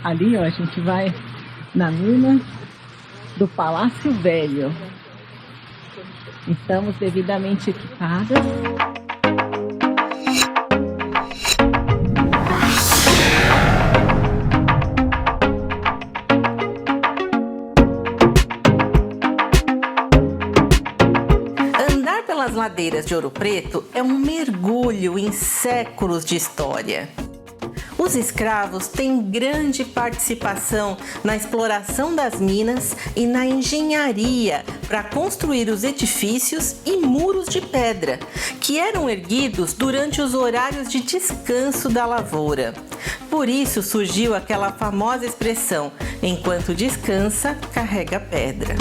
Ali, ó, a gente vai na mina do Palácio Velho. Estamos devidamente equipadas. Andar pelas ladeiras de Ouro Preto é um mergulho em séculos de história. Os escravos têm grande participação na exploração das minas e na engenharia para construir os edifícios e muros de pedra, que eram erguidos durante os horários de descanso da lavoura. Por isso surgiu aquela famosa expressão: enquanto descansa, carrega pedra.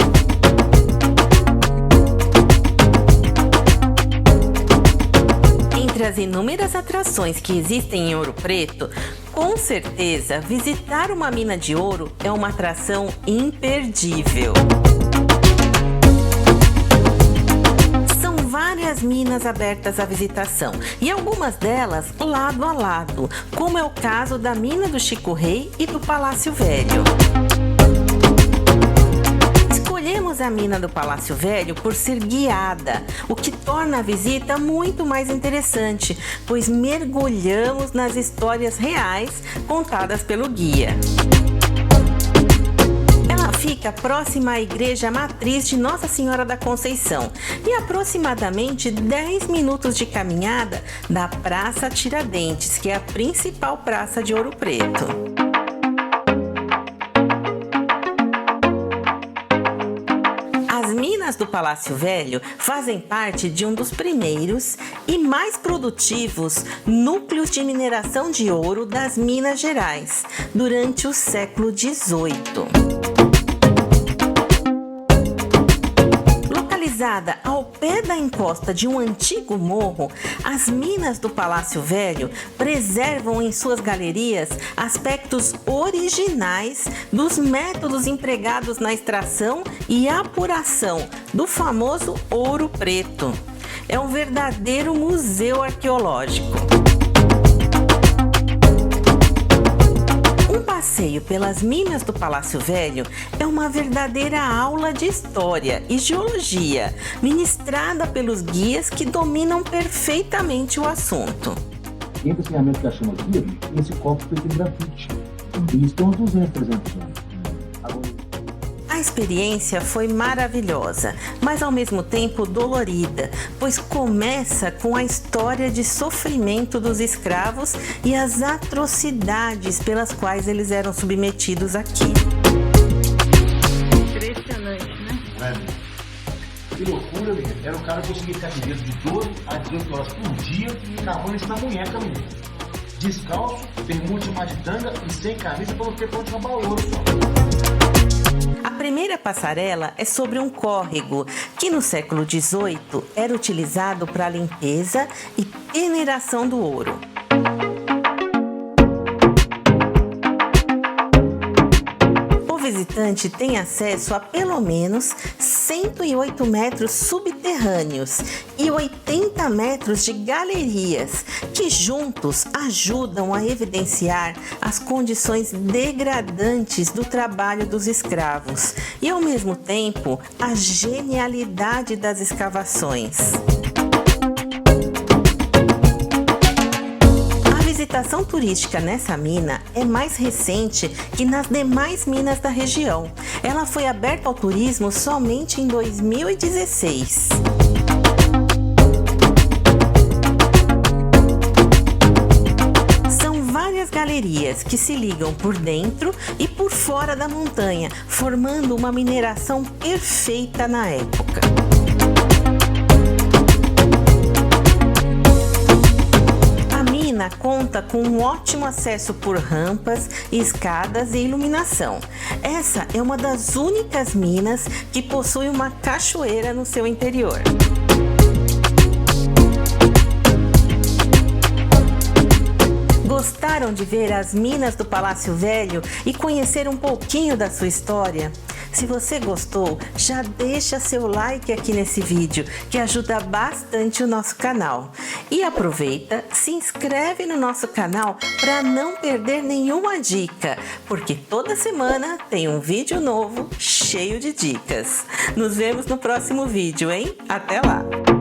Entre as inúmeras atrações que existem em Ouro Preto, com certeza visitar uma mina de ouro é uma atração imperdível. São várias minas abertas à visitação e algumas delas lado a lado, como é o caso da mina do Chico Rei e do Palácio Velho. Escolhemos a mina do Palácio Velho por ser guiada, o que torna a visita muito mais interessante, pois mergulhamos nas histórias reais contadas pelo guia. Ela fica próxima à Igreja Matriz de Nossa Senhora da Conceição e aproximadamente 10 minutos de caminhada da Praça Tiradentes, que é a principal praça de Ouro Preto. As minas do Palácio Velho fazem parte de um dos primeiros e mais produtivos núcleos de mineração de ouro das Minas Gerais durante o século XVIII. Localizada ao pé da encosta de um antigo morro, as minas do Palácio Velho preservam em suas galerias aspectos originais dos métodos empregados na extração e apuração do famoso ouro preto. É um verdadeiro museu arqueológico. Um passeio pelas minas do Palácio Velho é uma verdadeira aula de história e geologia, ministrada pelos guias que dominam perfeitamente o assunto. Entre os ferramentas que achamos aqui, esse copo feito em grafite. Isso tem uns 200, 300 anos. A experiência foi maravilhosa, mas ao mesmo tempo dolorida, pois começa com a história de sofrimento dos escravos e as atrocidades pelas quais eles eram submetidos aqui. Impressionante, né? Que loucura, menino. Era o cara conseguir ficar de 12 a 18 horas por dia cavando essa munheca, menino. Descalço, bermuda de tanga e sem camisa para não ter pra onde roubar o ouro só. A primeira passarela é sobre um córrego, que no século XVIII era utilizado para a limpeza e peneiração do ouro. O visitante tem acesso a pelo menos 108 metros subterrâneos e 80 metros de galerias, que juntos ajudam a evidenciar as condições degradantes do trabalho dos escravos e, ao mesmo tempo, a genialidade das escavações. A visitação turística nessa mina é mais recente que nas demais minas da região. Ela foi aberta ao turismo somente em 2016. São várias galerias que se ligam por dentro e por fora da montanha, formando uma mineração perfeita na época. Conta com um ótimo acesso por rampas, escadas e iluminação. Essa é uma das únicas minas que possui uma cachoeira no seu interior. Gostaram de ver as minas do Palácio Velho e conhecer um pouquinho da sua história? Se você gostou, já deixa seu like aqui nesse vídeo, que ajuda bastante o nosso canal. E aproveita, se inscreve no nosso canal para não perder nenhuma dica, porque toda semana tem um vídeo novo cheio de dicas. Nos vemos no próximo vídeo, hein? Até lá!